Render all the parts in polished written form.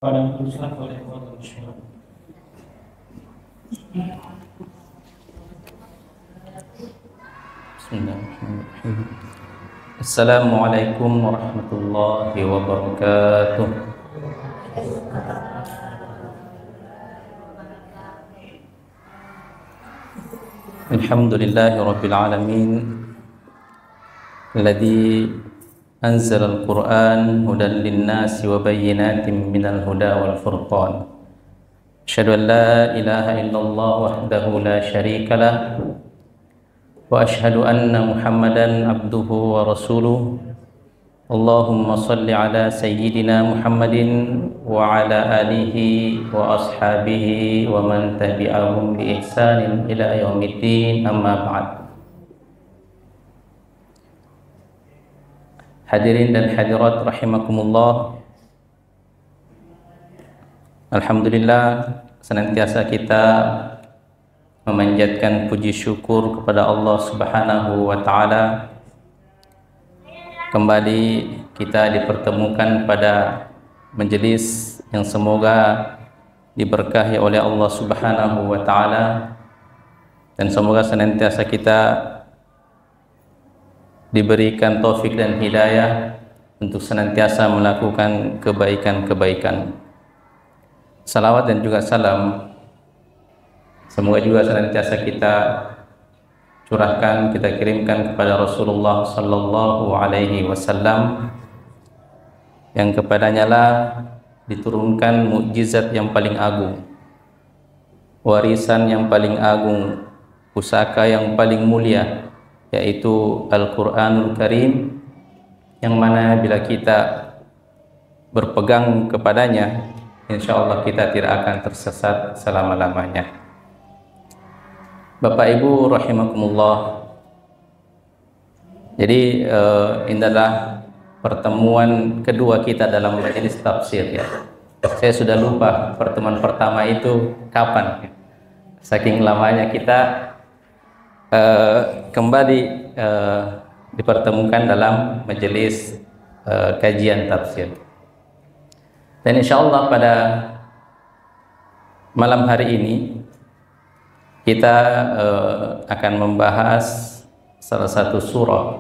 pada meneruskan oleh Allah Subhanahu. Bismillahirrahmanirrahim. Assalamualaikum warahmatullahi wabarakatuh. Alhamdulillahi rabbil alamin, alladzi anzala al-Qur'an hudan lin-nasi wa bayyinatin minal huda wal furqan. Asyhadu an la ilaha illallah wahdahu la syarika lah wa asyhadu anna Muhammadan abduhu wa rasuluh. Allahumma salli ala sayyidina Muhammadin wa ala alihi wa ashabihi wa man tabi'ahum bi ihsanin ila yaumiddin, amma ba'd. Hadirin dan hadirat rahimakumullah, alhamdulillah senantiasa kita memanjatkan puji syukur kepada Allah Subhanahu wa taala. Kembali kita dipertemukan pada majelis yang semoga diberkahi oleh Allah Subhanahu wa taala, dan semoga senantiasa kita diberikan taufik dan hidayah untuk senantiasa melakukan kebaikan-kebaikan. Salawat dan juga salam semoga juga senantiasa kita curahkan, kita kirimkan kepada Rasulullah sallallahu alaihi wasallam, yang kepadanya lah diturunkan mukjizat yang paling agung, warisan yang paling agung, pusaka yang paling mulia, yaitu Al-Quranul Karim, yang mana bila kita berpegang kepadanya, insya Allah kita tidak akan tersesat selama-lamanya. Bapak Ibu rahimakumullah, jadi ini adalah pertemuan kedua kita dalam majelis tafsir ya. Saya sudah lupa pertemuan pertama itu kapan, saking lamanya kita kembali dipertemukan dalam majelis kajian tafsir. Dan insya Allah pada malam hari ini kita akan membahas salah satu surah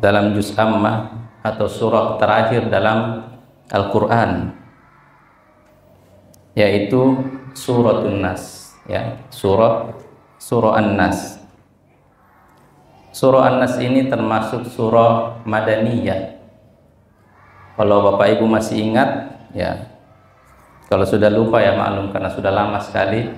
dalam juz Ammah atau surah terakhir dalam Al-Quran, yaitu Suratun Nas ya, surah An-Nas. Surah An-Nas ini termasuk surah Madaniyah. Kalau Bapak Ibu masih ingat ya, kalau sudah lupa ya maklum, karena sudah lama sekali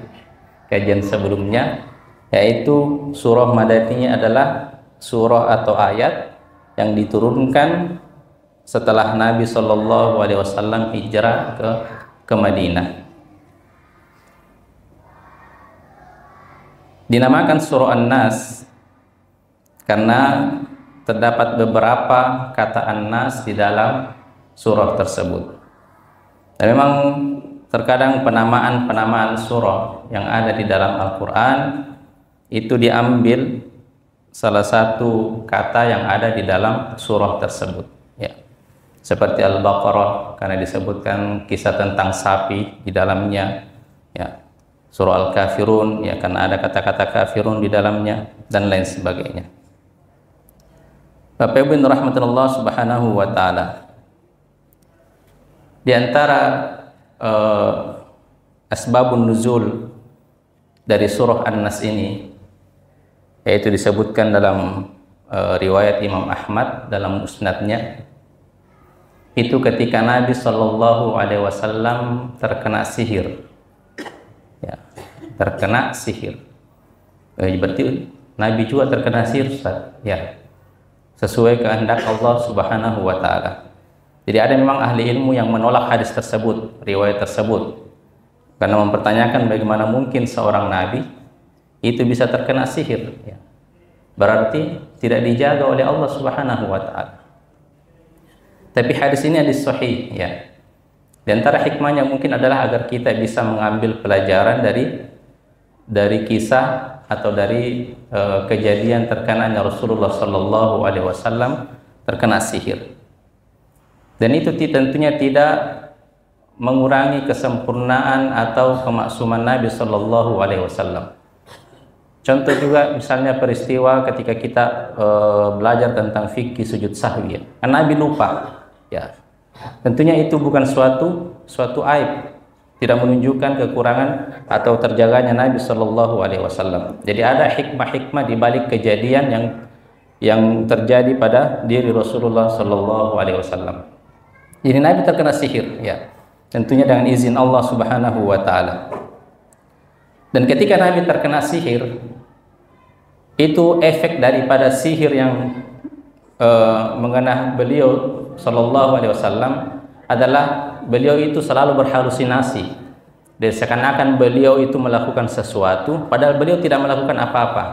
kajian sebelumnya, yaitu surah Madaniyah adalah surah atau ayat yang diturunkan setelah Nabi Shallallahu Alaihi Wasallam hijrah ke Madinah. Dinamakan surah An-Nas karena terdapat beberapa kata An-Nas di dalam surah tersebut. Dan memang terkadang penamaan surah yang ada di dalam Al-Quran itu diambil salah satu kata yang ada di dalam surah tersebut ya. Seperti Al-Baqarah karena disebutkan kisah tentang sapi di dalamnya ya. Surah Al-Kafirun ya, karena ada kata-kata kafirun di dalamnya, dan lain sebagainya. Bapak Ibu rahmatullah subhanahu wa ta'ala, di antara asbabun nuzul dari surah An-Nas ini, yaitu disebutkan dalam riwayat Imam Ahmad dalam musnadnya, itu ketika Nabi Shallallahu Alaihi Wasallam terkena sihir ya, terkena sihir. Berarti Nabi juga terkena sihir, Ustaz ya, sesuai kehendak Allah Subhanahu wa ta'ala. Jadi ada memang ahli ilmu yang menolak hadis tersebut, riwayat tersebut, karena mempertanyakan bagaimana mungkin seorang nabi itu bisa terkena sihir ya. Berarti tidak dijaga oleh Allah Subhanahu wa ta'ala. Tapi hadis ini hadis sahih ya. Di antara hikmahnya mungkin adalah agar kita bisa mengambil pelajaran dari kisah atau dari kejadian terkenanya Rasulullah Sallallahu Alaihi Wasallam terkena sihir. Dan itu tentunya tidak mengurangi kesempurnaan atau kemaksuman Nabi Shallallahu Alaihi Wasallam. Contoh juga misalnya peristiwa ketika kita belajar tentang fikih sujud sahwi, ya. Kan Nabi lupa, ya. Tentunya itu bukan suatu aib, tidak menunjukkan kekurangan atau terjaganya Nabi Shallallahu Alaihi Wasallam. Jadi ada hikmah-hikmah di balik kejadian yang terjadi pada diri Rasulullah Shallallahu Alaihi Wasallam. Jadi Nabi terkena sihir, ya. Tentunya dengan izin Allah Subhanahu Wa Taala. Dan ketika Nabi terkena sihir, itu efek daripada sihir yang mengenai beliau Sallallahu Alaihi Wasallam adalah beliau itu selalu berhalusinasi. Dan seakan-akan beliau itu melakukan sesuatu, padahal beliau tidak melakukan apa-apa.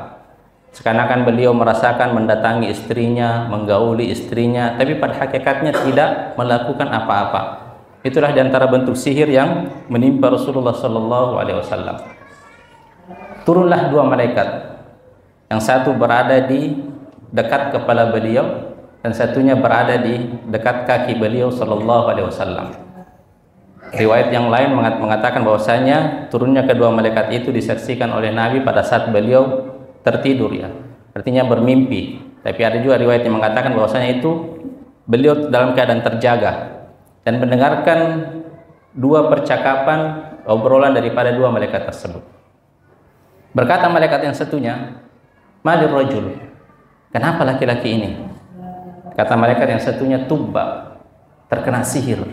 Seakan-akan beliau merasakan mendatangi istrinya, menggauli istrinya, tapi pada hakikatnya tidak melakukan apa-apa. Itulah diantara bentuk sihir yang menimpa Rasulullah Sallallahu Alaihi Wasallam. Turunlah dua malaikat, yang satu berada di dekat kepala beliau dan satunya berada di dekat kaki beliau Sallallahu Alaihi Wasallam. Riwayat yang lain mengatakan bahwasanya turunnya kedua malaikat itu disaksikan oleh Nabi pada saat beliau tertidur, ya, artinya bermimpi. Tapi ada juga riwayat yang mengatakan bahwasanya itu beliau dalam keadaan terjaga dan mendengarkan dua percakapan obrolan daripada dua malaikat tersebut. Berkata malaikat yang satunya, "Malir rajul?" Kenapa laki-laki ini? Kata malaikat yang satunya, "Tubba," terkena sihir.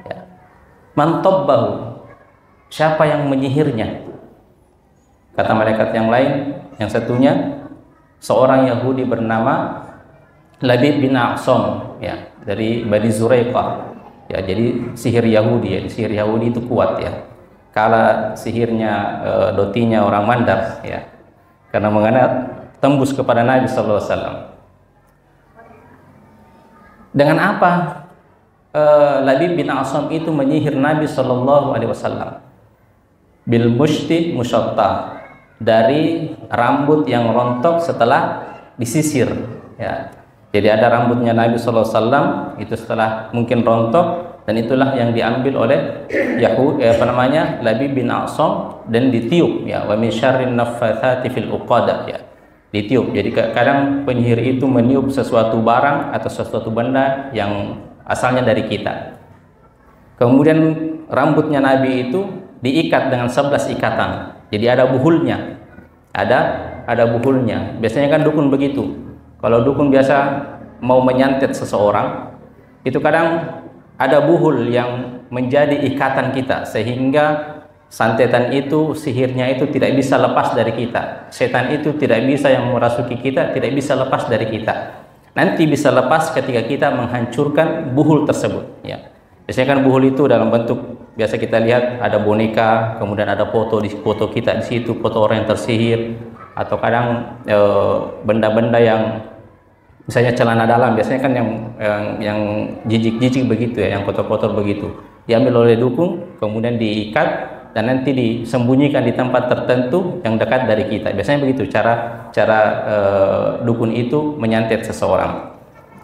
Ya. "Man tabbahu?" Siapa yang menyihirnya? Kata malaikat yang lain, yang satunya seorang Yahudi bernama Labid bin A'sam, ya, dari Bani Zuraiqah. Ya, jadi sihir Yahudi, ya, sihir Yahudi itu kuat, ya. Kala sihirnya dotinya orang Mandar, ya, karena mengenai tembus kepada Nabi Sallallahu Alaihi Wasallam. Dengan apa Labid bin A'sam itu menyihir Nabi Sallallahu Alaihi Wasallam? Bil mushti musyattah, dari rambut yang rontok setelah disisir, ya. Jadi ada rambutnya Nabi Sallallahu Alaihi Wasallam itu setelah mungkin rontok, dan itulah yang diambil oleh Labid bin A'sam dan ditiup, ya, wa min syarrin naffatsati fil uqad, ya, ditiup. Jadi kadang penyihir itu meniup sesuatu barang atau sesuatu benda yang asalnya dari kita. Kemudian rambutnya Nabi itu diikat dengan 11 ikatan. Jadi ada buhulnya. Ada buhulnya. Biasanya kan dukun begitu. Kalau dukun biasa mau menyantet seseorang, itu kadang ada buhul yang menjadi ikatan kita, sehingga santetan itu, sihirnya itu tidak bisa lepas dari kita. Setan itu tidak bisa yang merasuki kita, tidak bisa lepas dari kita. Nanti bisa lepas ketika kita menghancurkan buhul tersebut, ya. Biasanya kan buhul itu dalam bentuk, biasa kita lihat ada boneka, kemudian ada foto kita di situ, foto orang yang tersihir, atau kadang benda-benda yang misalnya celana dalam, biasanya kan yang jijik-jijik begitu, ya, yang kotor-kotor begitu, diambil oleh dukun, kemudian diikat dan nanti disembunyikan di tempat tertentu yang dekat dari kita. Biasanya begitu cara dukun itu menyantet seseorang.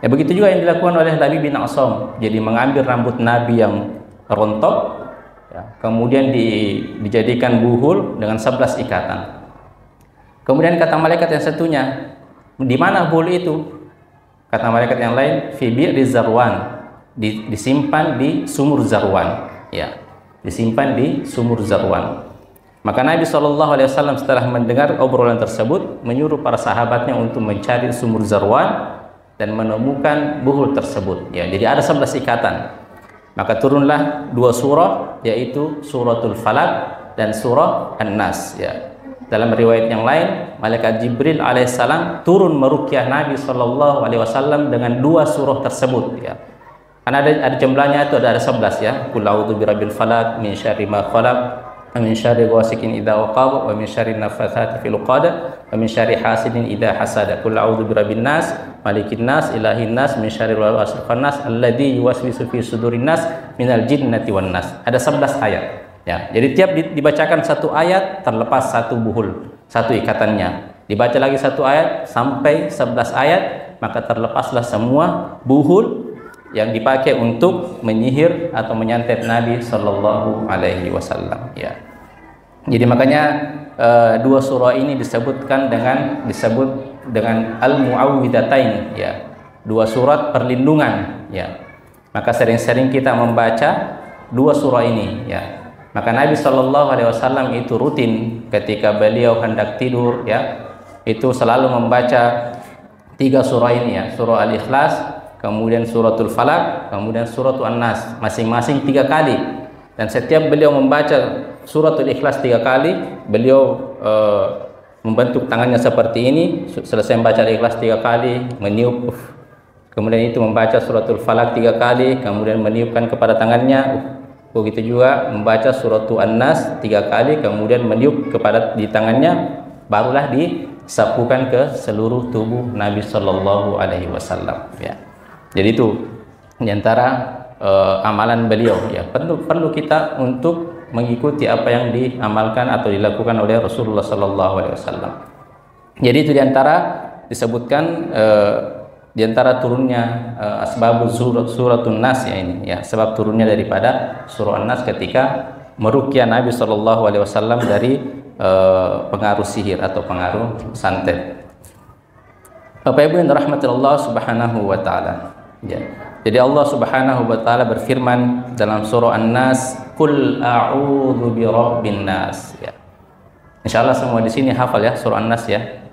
Ya, begitu juga yang dilakukan oleh Labid bin A'sam. Jadi mengambil rambut Nabi yang rontok, ya, kemudian dijadikan buhul dengan 11 ikatan. Kemudian kata malaikat yang satunya, di mana buhul itu? Kata malaikat yang lain, fi bi'ri Zarwan, disimpan di sumur Zarwan, ya, disimpan di sumur Zarwan. Maka Nabi SAW setelah mendengar obrolan tersebut menyuruh para sahabatnya untuk mencari sumur Zarwan dan menemukan buhul tersebut, ya. Jadi ada 11 ikatan. Maka turunlah dua surah, yaitu suratul Falaq dan surah An-Nas, ya. Dalam riwayat yang lain, malaikat Jibril alaihissalam turun meruqyah Nabi SAW dengan dua surah tersebut, ya. Karena ada jumlahnya itu ada 11, ya. Qul a'udzu birabbil falaq min syarri ma khalaq wa min syarri ghasikin idza waqab wa min syarri naffatsati fil 'uqad wa min syarri hasidin idza hasada. Qul a'udzu birabbin nas malikin nas ilahin nas min syarril waswasil khannas alladzi yuwaswisu fi sudurin nas minal jinnati wan nas. Ada 11 ayat, ya. Jadi tiap dibacakan satu ayat terlepas satu buhul, satu ikatannya. Dibaca lagi satu ayat sampai 11 ayat, maka terlepaslah semua buhul yang dipakai untuk menyihir atau menyantet Nabi Shallallahu Alaihi Wasallam. Ya. Jadi makanya dua surah ini disebut dengan al-muawwidatain, ya, dua surat perlindungan, ya. Maka sering-sering kita membaca dua surah ini, ya. Maka Nabi Shallallahu Alaihi Wasallam itu rutin ketika beliau hendak tidur, ya, itu selalu membaca tiga surah ini, ya, surah Al-Ikhlas, kemudian suratul Falaq, kemudian suratul An-Nas, masing-masing 3 kali. Dan setiap beliau membaca suratul Ikhlas 3 kali, beliau membentuk tangannya seperti ini, selesai membaca Al-Ikhlas 3 kali, meniup, kemudian itu membaca suratul Falaq 3 kali, kemudian meniupkan kepada tangannya. Begitu juga membaca suratul An-Nas 3 kali, kemudian meniup kepada di tangannya, barulah disapukan ke seluruh tubuh Nabi Shallallahu Alaihi Wasallam, ya. Jadi itu diantara amalan beliau, ya. Perlu kita untuk mengikuti apa yang diamalkan atau dilakukan oleh Rasulullah Shallallahu Alaihi Wasallam. Jadi itu diantara disebutkan diantara turunnya asbabul suratun Nas, ya, ini, ya, sebab turunnya daripada surah An-Nas ketika meruqyah Nabi Shallallahu Alaihi Wasallam dari pengaruh sihir atau pengaruh santet. Bapak Ibu yang dirahmati Allah Subhanahu wa taala. Ya. Jadi Allah Subhanahu wa taala berfirman dalam surah An-Nas, "Qul a'udzu birabbin nas." Ya. Insyaallah semua di sini hafal, ya, surah An-Nas, ya.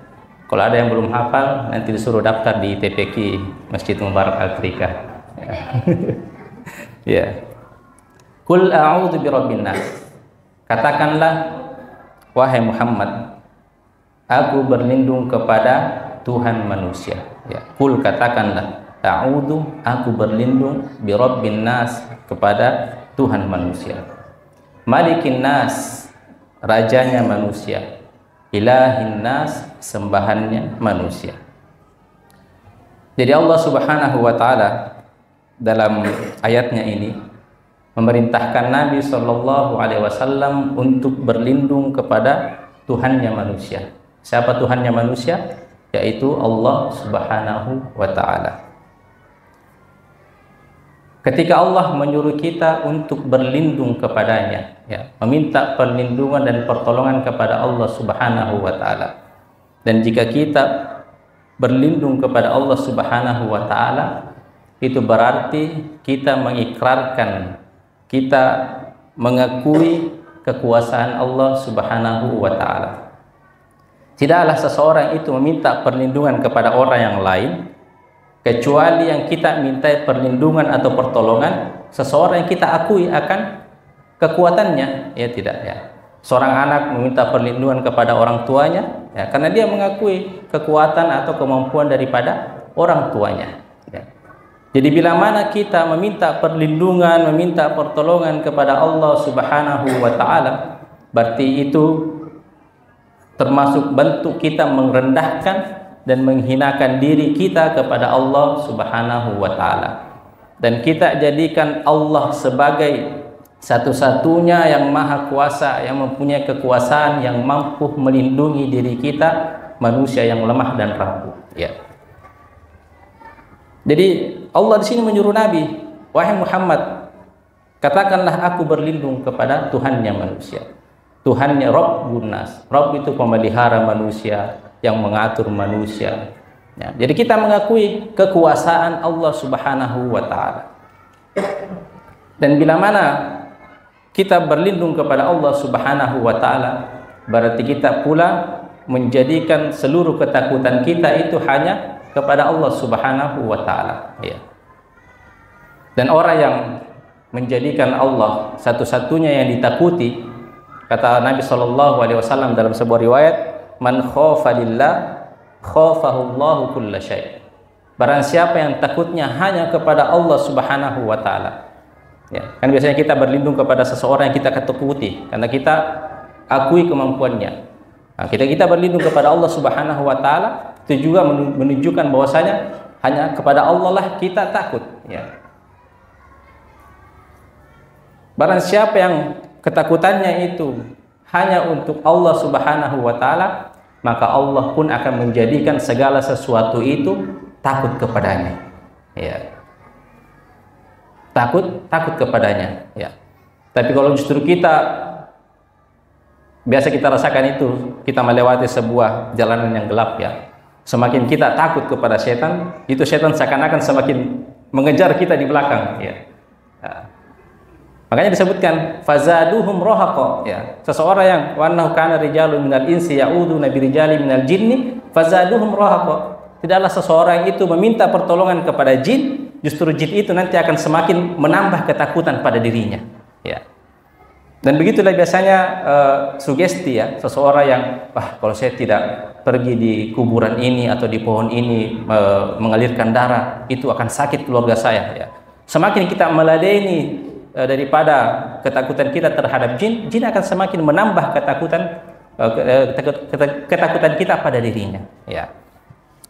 Kalau ada yang belum hafal, nanti disuruh daftar di TPQ Masjid Mubarak Al-Trika. Ya. Ya. Qul a'udzu birabbin nas. Katakanlah, wahai Muhammad, aku berlindung kepada Tuhan manusia. Ya. Qul, katakanlah, a'udzu, aku berlindung, birabbin nas, kepada Tuhan manusia. Malikin nas, rajanya manusia. Ilahin nas, sembahannya manusia. Jadi Allah Subhanahu wa taala dalam ayatnya ini memerintahkan Nabi Shallallahu Alaihi Wasallam untuk berlindung kepada Tuhannya manusia. Siapa Tuhannya manusia? Yaitu Allah Subhanahu wa taala. Ketika Allah menyuruh kita untuk berlindung kepadanya, ya, meminta perlindungan dan pertolongan kepada Allah Subhanahu wa taala. Dan jika kita berlindung kepada Allah Subhanahu wa taala, itu berarti kita mengikrarkan, kita mengakui kekuasaan Allah Subhanahu wa taala. Tidaklah seseorang itu meminta perlindungan kepada orang yang lain kecuali yang kita minta perlindungan atau pertolongan seseorang yang kita akui akan kekuatannya, ya, tidak, ya. Seorang anak meminta perlindungan kepada orang tuanya, ya, karena dia mengakui kekuatan atau kemampuan daripada orang tuanya, ya. Jadi bila mana kita meminta perlindungan, meminta pertolongan kepada Allah Subhanahu wa taala, berarti itu termasuk bentuk kita merendahkan dan menghinakan diri kita kepada Allah Subhanahu wa taala. Dan kita jadikan Allah sebagai satu-satunya yang maha kuasa, yang mempunyai kekuasaan, yang mampu melindungi diri kita, manusia yang lemah dan rapuh, ya. Jadi Allah di sini menyuruh Nabi, wahai Muhammad, katakanlah aku berlindung kepada Tuhannya manusia. Tuhannya Rabbun nas. Rabb itu pemelihara manusia, yang mengatur manusia, ya. Jadi kita mengakui kekuasaan Allah Subhanahu wa taala. Dan bila mana kita berlindung kepada Allah Subhanahu wa taala, berarti kita pula menjadikan seluruh ketakutan kita itu hanya kepada Allah Subhanahu wa taala, ya. Dan orang yang menjadikan Allah satu-satunya yang ditakuti, kata Nabi Shallallahu Alaihi Wasallam dalam sebuah riwayat, man khofa lillah khofahu Allahu kulla syai'. Barang siapa yang takutnya hanya kepada Allah Subhanahu wa taala. Ya, kan biasanya kita berlindung kepada seseorang yang kita takuti karena kita akui kemampuannya. Nah, kita berlindung kepada Allah Subhanahu wa taala, itu juga menunjukkan bahwasanya hanya kepada Allah lah kita takut, ya. Barang siapa yang ketakutannya itu hanya untuk Allah Subhanahu wa taala, maka Allah pun akan menjadikan segala sesuatu itu takut kepadanya, ya. takut kepadanya, ya. Tapi kalau justru biasa kita rasakan itu, kita melewati sebuah jalanan yang gelap, ya. Semakin kita takut kepada setan, itu setan seakan-akan semakin mengejar kita di belakang, ya. Makanya disebutkan fazaduhum rahaqa, ya. Seseorang yang wa annahu kana rijalun minal insi ya'uduna birijali minal jinni fazaduhum rahaqa. Tidaklah seseorang itu meminta pertolongan kepada jin, justru jin itu nanti akan semakin menambah ketakutan pada dirinya, ya. Dan begitulah biasanya sugesti, ya, seseorang yang kalau saya tidak pergi di kuburan ini atau di pohon ini mengalirkan darah, itu akan sakit keluarga saya, ya. Semakin kita meladeni daripada ketakutan kita terhadap jin, jin akan semakin menambah ketakutan kita pada dirinya, ya.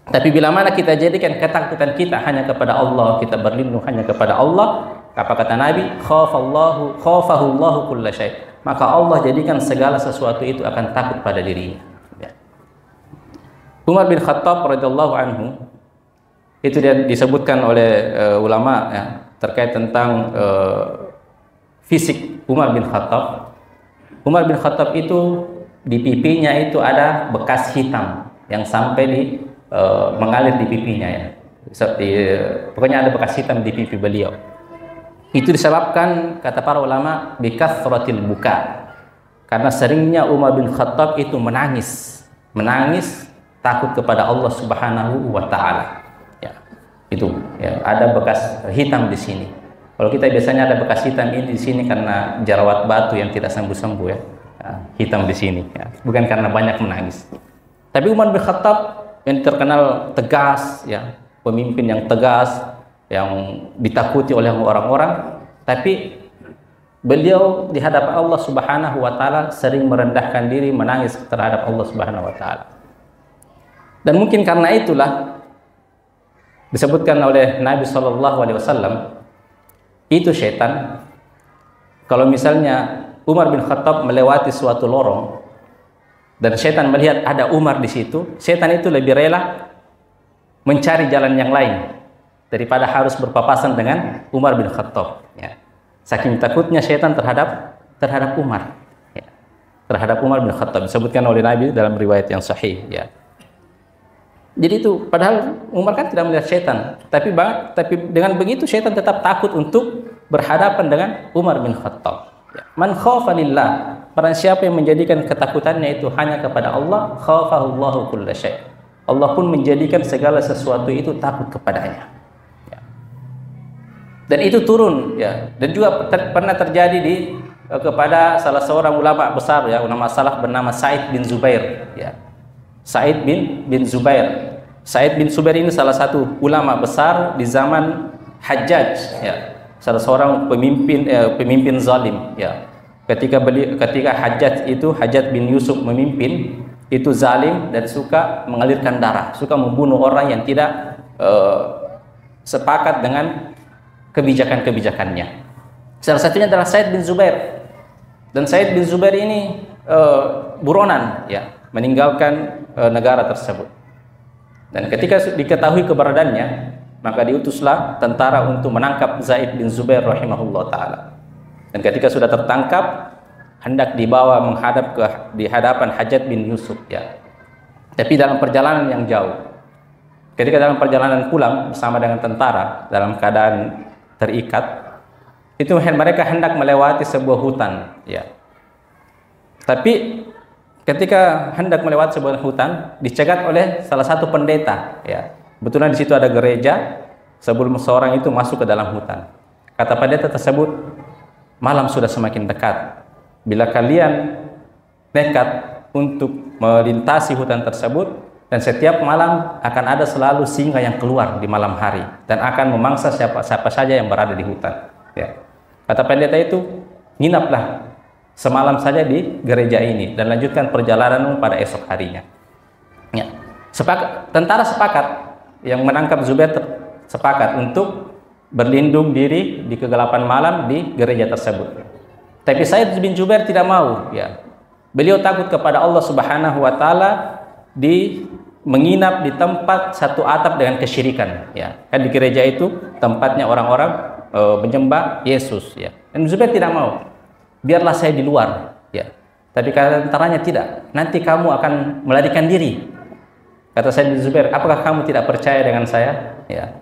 Tapi bila mana kita jadikan ketakutan kita hanya kepada Allah, kita berlindung hanya kepada Allah, apa kata Nabi, khafahullahu kulla syai', maka Allah jadikan segala sesuatu itu akan takut pada dirinya, ya. Umar bin Khattab radhiyallahu anhu, itu dia disebutkan oleh ulama, ya, terkait tentang fisik Umar bin Khattab. Umar bin Khattab itu di pipinya itu ada bekas hitam yang sampai mengalir di pipinya, ya. Pokoknya ada bekas hitam di pipi beliau. Itu disebabkan, kata para ulama, bikathratil buka, karena seringnya Umar bin Khattab itu menangis takut kepada Allah Subhanahu wa taala, ya. Itu, ya, ada bekas hitam di sini. Kalau kita biasanya ada bekas hitam ini di sini karena jerawat batu yang tidak sembuh-sembuh, ya. Hitam di sini, ya. Bukan karena banyak menangis. Tapi Umar bin Khattab yang terkenal tegas, ya, pemimpin yang tegas, yang ditakuti oleh orang-orang, tapi beliau di hadapan Allah Subhanahu wa taala sering merendahkan diri, menangis terhadap Allah Subhanahu wa taala. Dan mungkin karena itulah disebutkan oleh Nabi sallallahu alaihi wasallam, itu setan kalau misalnya Umar bin Khattab melewati suatu lorong dan setan melihat ada Umar di situ, setan itu lebih rela mencari jalan yang lain daripada harus berpapasan dengan Umar bin Khattab, ya. Saking takutnya setan terhadap Umar, ya. Terhadap Umar bin Khattab, disebutkan oleh Nabi dalam riwayat yang sahih, ya. Jadi itu, padahal Umar kan tidak melihat setan, tapi dengan begitu setan tetap takut untuk berhadapan dengan Umar bin Khattab, ya. Man khafa lillah, barang siapa yang menjadikan ketakutannya itu hanya kepada Allah, khafahullahu kulla syai', Allah pun menjadikan segala sesuatu itu takut kepadanya, ya. Dan itu turun, ya. Dan juga pernah terjadi kepada salah seorang ulama besar, ya, ulama salaf bernama Sa'id bin Zubair, ya. Sa'id bin Zubair. Sa'id bin Zubair ini salah satu ulama besar di zaman Hajjaj, ya. Salah seorang pemimpin zalim, ya. Ketika Hajjaj bin Yusuf memimpin, itu zalim dan suka mengalirkan darah, suka membunuh orang yang tidak sepakat dengan kebijakan-kebijakannya. Salah satunya adalah Sa'id bin Zubair. Dan Sa'id bin Zubair ini buronan, ya, meninggalkan negara tersebut. Dan ketika diketahui keberadaannya, maka diutuslah tentara untuk menangkap Sa'id bin Zubair rahimahullah ta'ala. Dan ketika sudah tertangkap, hendak dibawa menghadap di hadapan Hajjaj bin Yusuf, ya. Tapi dalam perjalanan yang jauh, ketika dalam perjalanan pulang bersama dengan tentara dalam keadaan terikat, itu mereka hendak melewati sebuah hutan, ya. Tapi ketika hendak melewati sebuah hutan, dicegat oleh salah satu pendeta, ya. Kebetulan di situ ada gereja. Sebelum seorang itu masuk ke dalam hutan, kata pendeta tersebut, malam sudah semakin dekat. Bila kalian nekat untuk melintasi hutan tersebut, dan setiap malam akan ada selalu singa yang keluar di malam hari dan akan memangsa siapa saja yang berada di hutan, ya. Kata pendeta itu, nginaplah semalam saja di gereja ini dan lanjutkan perjalananmu pada esok harinya, ya. Tentara sepakat, yang menangkap Zubair sepakat untuk berlindung diri di kegelapan malam di gereja tersebut. Tapi Sa'id bin Zubair tidak mau, ya. Beliau takut kepada Allah Subhanahu wa taala menginap di tempat satu atap dengan kesyirikan, ya. Kan di gereja itu tempatnya orang-orang menyembah Yesus, ya. Dan Zubair tidak mau. Biarlah saya di luar, ya. Tapi kata tentaranya tidak. Nanti kamu akan melarikan diri. Kata Said bin Zubair, apakah kamu tidak percaya dengan saya? Ya.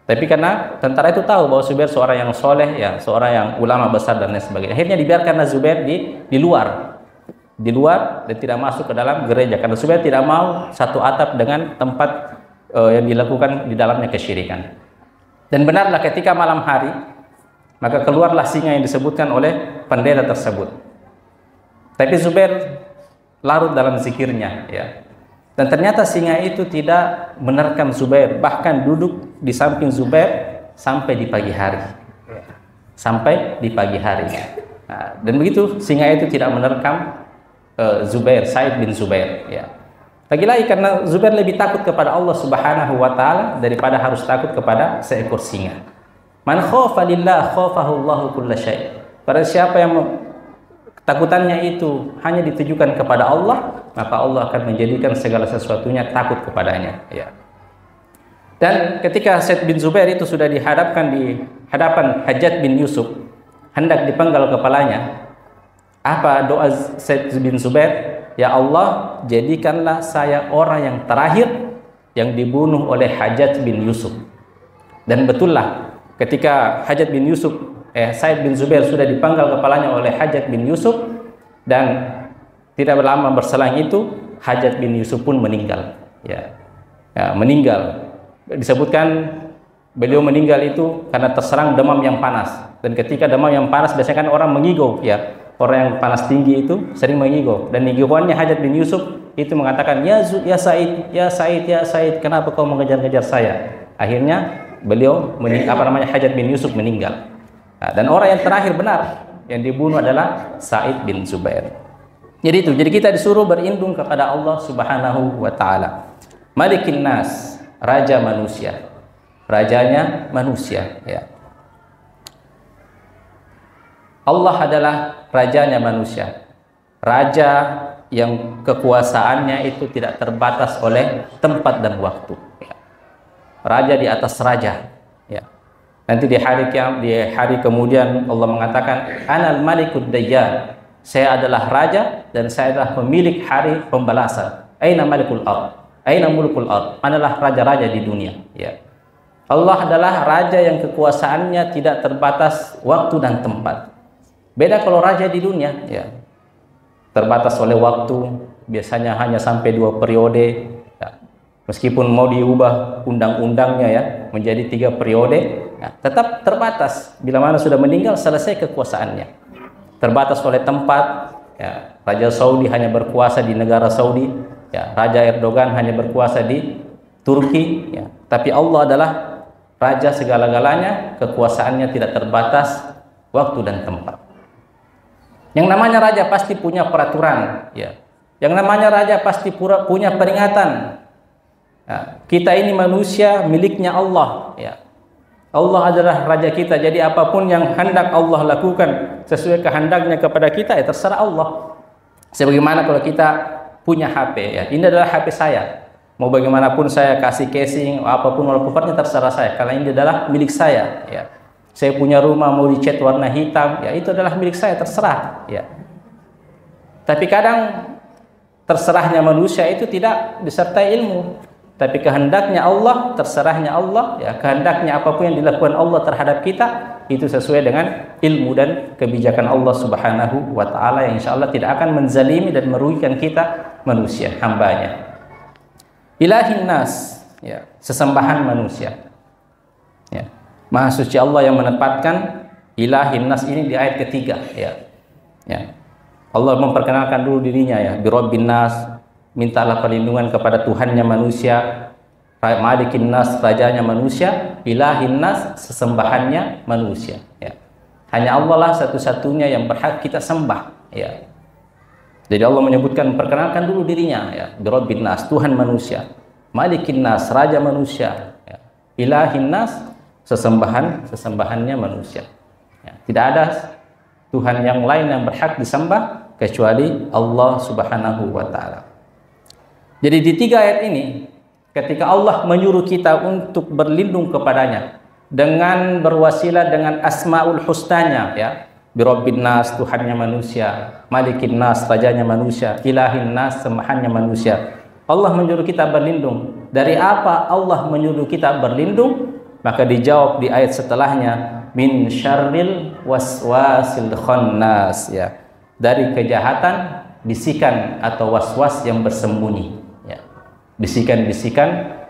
Tapi karena tentara itu tahu bahwa Zubair seorang yang soleh, ya, seorang yang ulama besar dan lain sebagainya. Akhirnya dibiarkanlah Zubair di luar, dan tidak masuk ke dalam gereja. Karena Zubair tidak mau satu atap dengan tempat yang dilakukan di dalamnya kesyirikan. Dan benarlah ketika malam hari, maka keluarlah singa yang disebutkan oleh pendeta tersebut. Tapi Zubair larut dalam zikirnya, ya. Dan ternyata singa itu tidak menerkam Zubair, bahkan duduk di samping Zubair sampai di pagi hari. Sampai di pagi hari. Nah, dan begitu singa itu tidak menerkam Zubair, Said bin Zubair, ya. Lagi-lagi karena Zubair lebih takut kepada Allah Subhanahu wa taala daripada harus takut kepada seekor singa. Man khafa lillah khafahu Allahu kulla syai'. Pada siapa yang takutannya itu hanya ditujukan kepada Allah, maka Allah akan menjadikan segala sesuatunya takut kepadanya, ya. Dan ketika Said bin Zubair itu sudah dihadapkan di hadapan Hajjaj bin Yusuf, hendak dipenggal kepalanya, apa doa Said bin Zubair? Ya Allah, jadikanlah saya orang yang terakhir yang dibunuh oleh Hajjaj bin Yusuf. Dan betullah ketika Hajjaj bin Yusuf Said bin Zubair sudah dipenggal kepalanya oleh Hajjaj bin Yusuf, dan tidak lama berselang itu Hajjaj bin Yusuf pun meninggal, ya. Ya, meninggal. Disebutkan beliau meninggal itu karena terserang demam yang panas. Dan ketika demam yang panas biasanya kan orang mengigau, ya. Orang yang panas tinggi itu sering mengigau. Dan igauannya Hajjaj bin Yusuf itu mengatakan, ya Said, ya Said, ya Said, kenapa kau mengejar-ngejar saya? Akhirnya beliau Hajjaj bin Yusuf meninggal. Nah, dan orang yang terakhir benar yang dibunuh adalah Said bin Zubair. Jadi kita disuruh berlindung kepada Allah Subhanahu wa taala. Malikin nas, raja manusia. Rajanya manusia, ya. Allah adalah rajanya manusia. Raja yang kekuasaannya itu tidak terbatas oleh tempat dan waktu, ya. Raja di atas raja, ya. Nanti di hari kemudian Allah mengatakan, Anal Malikud Dajjal. Saya adalah raja dan saya adalah pemilik hari pembalasan. Aina Malikul Ard? Aina Mulkul Ard? Manalah raja-raja di dunia, ya. Allah adalah raja yang kekuasaannya tidak terbatas waktu dan tempat. Beda kalau raja di dunia, ya. Terbatas oleh waktu, biasanya hanya sampai 2 periode, ya. Meskipun mau diubah undang-undangnya, ya, menjadi 3 periode, ya, tetap terbatas. Bila mana sudah meninggal, selesai kekuasaannya. Terbatas oleh tempat, ya. Raja Saudi hanya berkuasa di negara Saudi, ya. Raja Erdogan hanya berkuasa di Turki, ya. Tapi Allah adalah raja segala-galanya, kekuasaannya tidak terbatas waktu dan tempat. Yang namanya raja pasti punya peraturan, ya. Yang namanya raja pasti punya peringatan. Ya. Kita ini manusia miliknya Allah, ya. Allah adalah raja kita, jadi apapun yang hendak Allah lakukan sesuai kehendaknya kepada kita, ya terserah Allah. Sebagaimana kalau kita punya HP, ya, ini adalah HP saya. Mau bagaimanapun saya kasih casing, apapun wallpapernya terserah saya, karena ini adalah milik saya, ya. Saya punya rumah mau dicat warna hitam, ya itu adalah milik saya, terserah, ya. Tapi kadang terserahnya manusia itu tidak disertai ilmu. Tapi kehendaknya Allah, terserahnya Allah, ya, kehendaknya apapun yang dilakukan Allah terhadap kita itu sesuai dengan ilmu dan kebijakan Allah Subhanahu wa taala yang insyaallah tidak akan menzalimi dan merugikan kita manusia, hambanya. Ilahin nas, ya, sesembahan manusia. Ya. Maha suci Allah yang menempatkan ilahin nas ini di ayat ketiga, ya. Ya. Allah memperkenalkan dulu dirinya, ya, birabbin nas. Mintalah perlindungan kepada Tuhannya manusia, Malikin nas, rajanya manusia, ilahin nas, sesembahannya manusia, ya. Hanya Allah lah satu-satunya yang berhak kita sembah, ya. Jadi Allah menyebutkan, perkenalkan dulu dirinya, ya, birabbin nas, Tuhan manusia, Malikin nas, raja manusia, ya. Ilahin nas, sesembahannya manusia, ya. Tidak ada Tuhan yang lain yang berhak disembah kecuali Allah Subhanahu wa taala. Jadi di 3 ayat ini, ketika Allah menyuruh kita untuk berlindung kepadanya dengan berwasilah dengan asmaul husnanya, ya, Birabbin nas, Tuhannya manusia, Malikin nas, rajanya manusia, Ilahin nas, sembahannya manusia. Allah menyuruh kita berlindung. Dari apa Allah menyuruh kita berlindung? Maka dijawab di ayat setelahnya, min syarril waswasil khannas, ya, dari kejahatan bisikan atau waswas yang bersembunyi, ya. Bisikan-bisikan,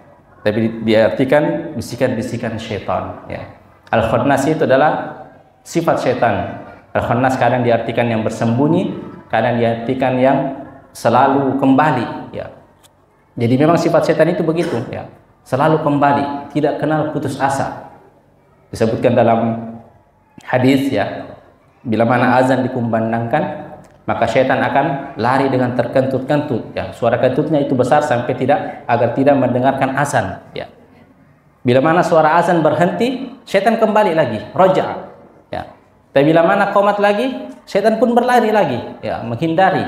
tapi diartikan bisikan-bisikan syaitan, ya. Al-khannas itu adalah sifat syaitan. Al-khannas kadang diartikan yang bersembunyi, kadang diartikan yang selalu kembali, ya. Jadi memang sifat setan itu begitu, ya, selalu kembali, tidak kenal putus asa. Disebutkan dalam hadis, ya, bila mana azan dikumandangkan, maka setan akan lari dengan terkentut-kentut, ya. Suara kentutnya itu besar sampai agar tidak mendengarkan azan, ya. Bila mana suara azan berhenti, setan kembali lagi, roja, ya. Tapi bila mana qomat lagi, setan pun berlari lagi, ya, menghindari.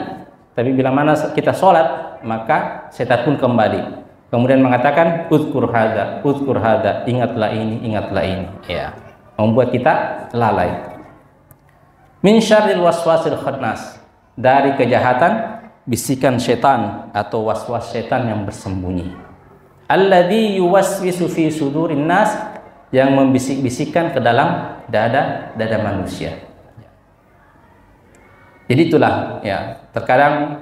Tapi bila mana kita sholat, maka setan pun kembali. Kemudian mengatakan, uzkur hada, ingatlah ini, ya. Membuat kita lalai. Min syarril waswasil khannas, dari kejahatan bisikan setan atau waswas setan yang bersembunyi. Alladzi yuwaswisu fi sudurin nas, yang membisik-bisikkan ke dalam dada manusia. Jadi itulah, ya, terkadang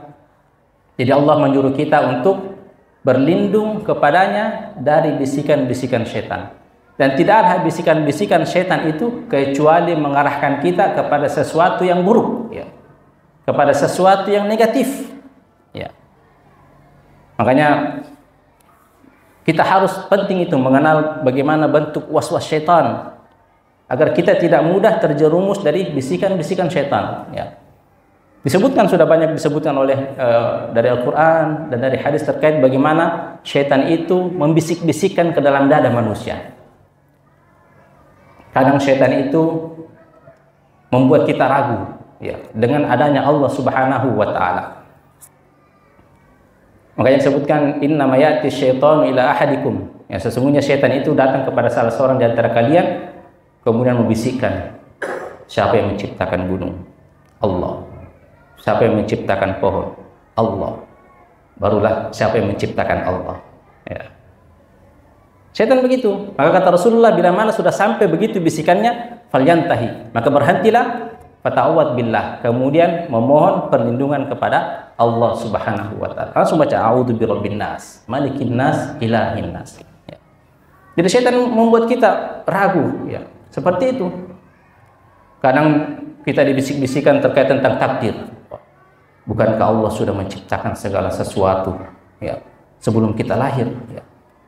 jadi Allah menyuruh kita untuk berlindung kepadanya dari bisikan-bisikan setan. Dan tidak ada bisikan-bisikan setan itu kecuali mengarahkan kita kepada sesuatu yang buruk, ya, kepada sesuatu yang negatif, ya. Makanya kita harus penting itu mengenal bagaimana bentuk waswas setan agar kita tidak mudah terjerumus dari bisikan-bisikan setan, ya. Sudah banyak disebutkan oleh dari Al-Quran dan dari hadis terkait bagaimana syaitan itu membisik-bisikkan ke dalam dada manusia. Kadang syaitan itu membuat kita ragu, ya, dengan adanya Allah Subhanahu wa Ta'ala. Makanya disebutkan, innama ya'ti syaitanu ila ahadikum, ya, sesungguhnya syaitan itu datang kepada salah seorang di antara kalian, kemudian membisikkan, siapa yang menciptakan gunung? Allah. Siapa yang menciptakan pohon? Allah. Barulah siapa yang menciptakan Allah, ya. Syaitan begitu. Maka kata Rasulullah, bila mana sudah sampai begitu bisikannya, falyantahi, maka berhentilah, fata'awad billah, kemudian memohon perlindungan kepada Allah Subhanahu wa Ta'ala. Langsung baca a'udzu birabbin nas, malikin nas, ilahin nas, ya. Jadi syaitan membuat kita ragu, ya, seperti itu. Kadang kita dibisik-bisikan terkait tentang takdir. Bukankah Allah sudah menciptakan segala sesuatu, ya, sebelum kita lahir, ya.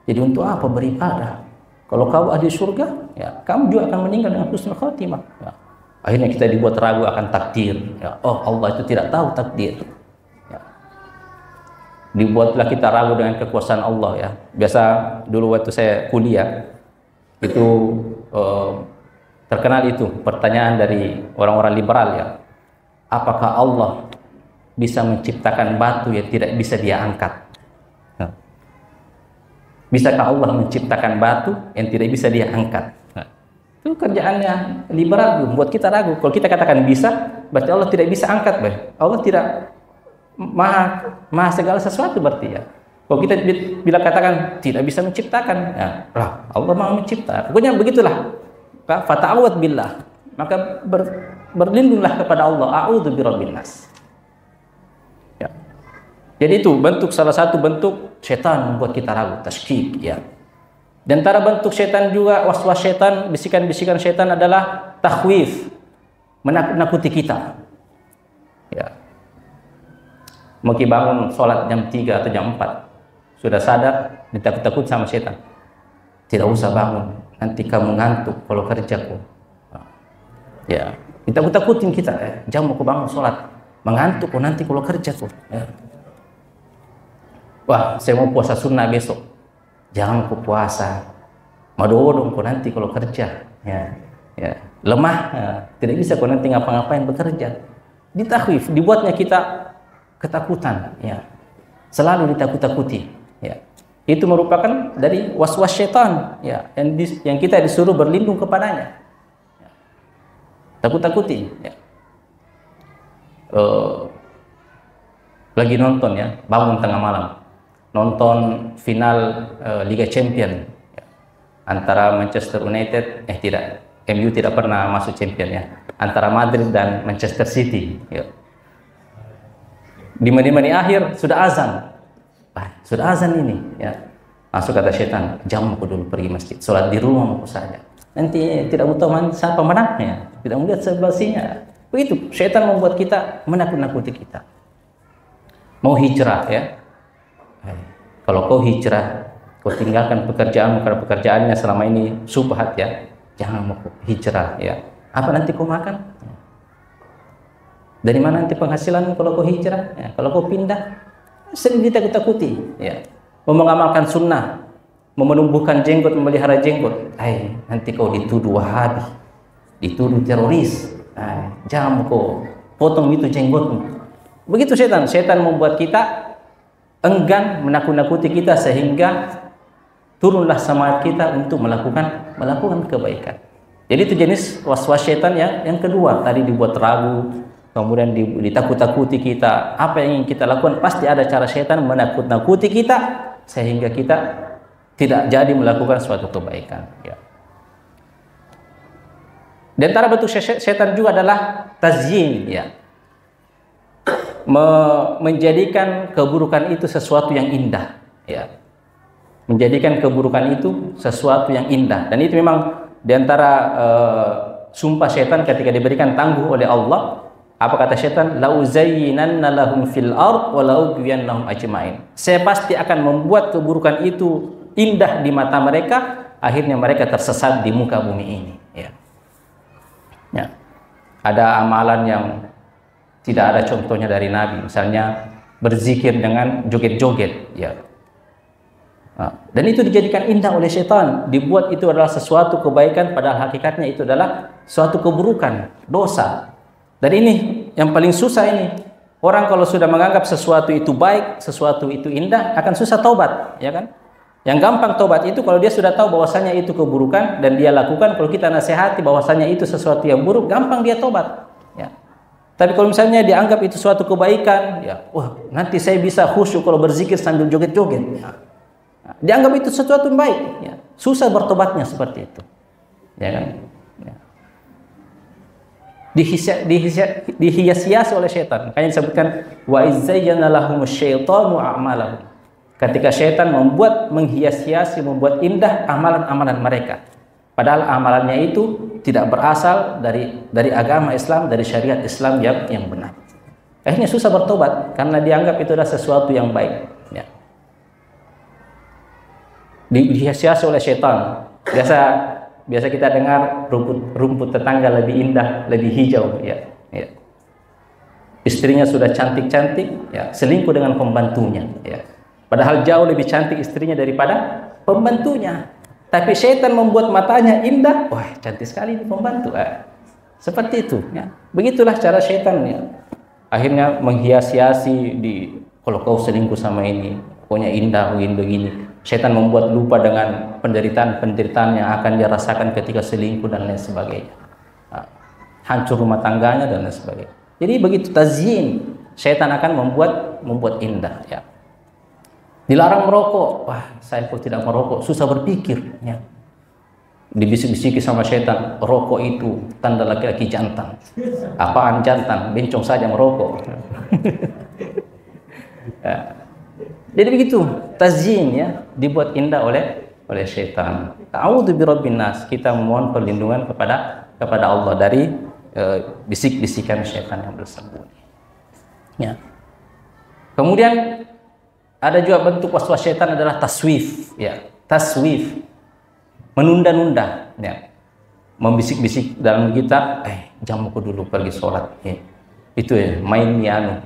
Jadi untuk apa beribadah? Kalau kau ahli surga, ya, kamu juga akan meninggal dengan husnul khatimah, ya. Akhirnya kita dibuat ragu akan takdir, ya. Oh, Allah itu tidak tahu takdir, ya. Dibuatlah kita ragu dengan kekuasaan Allah, ya. Biasa dulu waktu saya kuliah itu terkenal itu pertanyaan dari orang-orang liberal, ya. Apakah Allah bisa menciptakan batu yang tidak bisa dia angkat? Nah, bisakah Allah menciptakan batu yang tidak bisa dia angkat? Nah, itu kerjaannya liberal, membuat kita ragu. Kalau kita katakan bisa, berarti Allah tidak bisa angkat, Allah tidak maha segala sesuatu, berarti, ya. Kalau kita bila katakan tidak bisa menciptakan, ya, Allah maha mencipta. Pokoknya begitulah. Fata'awad billah, maka berlindunglah kepada Allah. A'udzu birabbin nas. Ya. Jadi itu salah satu bentuk setan membuat kita ragu, tasykik, ya. Dan antara bentuk setan juga, waswas setan, bisikan-bisikan setan adalah takhwif, menakut-nakuti kita, ya. Mau bangun sholat jam 3 atau jam 4, sudah sadar ditakut-takut sama setan. Tidak usah bangun, nanti kamu ngantuk kalau kerjaku, ya. Ditakut-takutin kita, jam mau bangun sholat, mengantuk nanti kalau kerjaku, ya. Wah, saya mau puasa sunnah besok, jangan ku puasa, madodong ku nanti kalau kerja, ya. Lemah, ya. Tidak bisa ku nanti ngapa-ngapain bekerja. Ditakhwif, dibuatnya kita ketakutan, ya. selalu ditakut-takuti. Ya. Itu merupakan dari waswas syaitan, ya, yang kita disuruh berlindung kepadanya. Ya. Takut-takuti. Ya. Lagi nonton ya, bangun tengah malam, nonton final Liga Champion ya, antara Manchester United, tidak, MU tidak pernah masuk Champion ya, antara Madrid dan Manchester City. Ya. Di menit-menit akhir sudah azan. Sudah azan ini, ya. Langsung kata syaitan, jam aku dulu pergi masjid, sholat di rumah aku saja. Nanti tidak butuh siapa menangnya, tidak melihat sebelahnya. Begitu, syaitan membuat kita menakut-nakuti kita. Mau hijrah ya. Kalau kau hijrah, kau tinggalkan pekerjaanmu karena pekerjaannya selama ini subhat ya. Jangan mau hijrah ya. Apa nanti kau makan? Dari mana nanti penghasilanmu kalau kau hijrah? Ya, kalau kau pindah, sering ditakut-takuti ya. Mau mengamalkan sunnah, mau menumbuhkan jenggot, memelihara jenggot, nanti kau dituduh Wahabi, dituduh teroris. Jangan kau potong itu jenggotmu. Begitu syaitan membuat kita enggan, menakut-nakuti kita sehingga turunlah semangat kita untuk melakukan kebaikan. Jadi itu jenis waswas syaitan yang kedua. Tadi dibuat ragu, kemudian ditakut-takuti kita. Apa yang ingin kita lakukan, pasti ada cara syaitan menakut-nakuti kita sehingga kita tidak jadi melakukan suatu kebaikan. Ya. Di antara bentuk syaitan juga adalah tazyin, ya. Menjadikan keburukan itu sesuatu yang indah, ya. Menjadikan keburukan itu sesuatu yang indah, dan itu memang di antara sumpah syaitan ketika diberikan tangguh oleh Allah. Apa kata syaitan? La uzayyinanna lahum fil ard wa la ughwiyannahum ajma'in. Saya pasti akan membuat keburukan itu indah di mata mereka, akhirnya mereka tersesat di muka bumi ini, ya. Ya. Ada amalan yang tidak ada contohnya dari Nabi, misalnya berzikir dengan joget-joget, ya. Dan itu dijadikan indah oleh syaitan, dibuat itu adalah sesuatu kebaikan, padahal hakikatnya itu adalah suatu keburukan, dosa. Dan ini yang paling susah ini. Orang kalau sudah menganggap sesuatu itu baik, sesuatu itu indah, akan susah taubat, ya kan? Yang gampang taubat itu kalau dia sudah tahu bahwasanya itu keburukan dan dia lakukan. Kalau kita nasihati bahwasanya itu sesuatu yang buruk, gampang dia taubat, ya. Tapi kalau misalnya dianggap itu suatu kebaikan, ya, wah, nanti saya bisa khusyuk kalau berzikir sambil joget-joget. Ya. Dianggap itu sesuatu yang baik, ya. Susah bertobatnya seperti itu, ya kan? Ya. Dihias-hias oleh syaitan. Makanya disebutkan wa izzayyana lahumus syaitanu a'malahum. Ketika syaitan menghias-hiasi, membuat indah amalan-amalan mereka. Padahal amalannya itu tidak berasal dari agama Islam, dari syariat Islam yang benar. Akhirnya susah bertobat karena dianggap itu adalah sesuatu yang baik, ya. Dihias-hiasi oleh syaitan. Biasa kita dengar rumput tetangga lebih indah, lebih hijau, ya. Ya. Istrinya sudah cantik-cantik, ya, selingkuh dengan pembantunya, ya. Padahal jauh lebih cantik istrinya daripada pembantunya. Tapi syaitan membuat matanya indah, wah, cantik sekali ini pembantu. Seperti itu, ya. Begitulah cara syaitan, ya. Akhirnya menghias-hiasi kalau kau selingkuh sama ini, pokoknya indah begini. Syaitan membuat lupa dengan penderitaan yang akan dia rasakan ketika selingkuh dan lain sebagainya. Hancur rumah tangganya dan lain sebagainya. Jadi begitu tazyin, syaitan akan membuat indah, ya. Dilarang merokok, wah, saya kok tidak merokok, susah berpikir, ya. Dibisik-bisiki sama syaitan, rokok itu tanda laki-laki jantan. Apaan jantan? Bencong saja merokok. Ya. Jadi begitu, tazyin, ya, dibuat indah oleh syaitan. A'udzu birabbin nas, kita memohon perlindungan kepada Allah dari bisik-bisikan syaitan yang bersembunyi. Ya. Kemudian ada juga bentuk waswas syaitan adalah taswif, ya. Taswif, menunda-nunda, ya. Membisik-bisik dalam kita, jam aku dulu pergi sholat, ya. Itu ya, main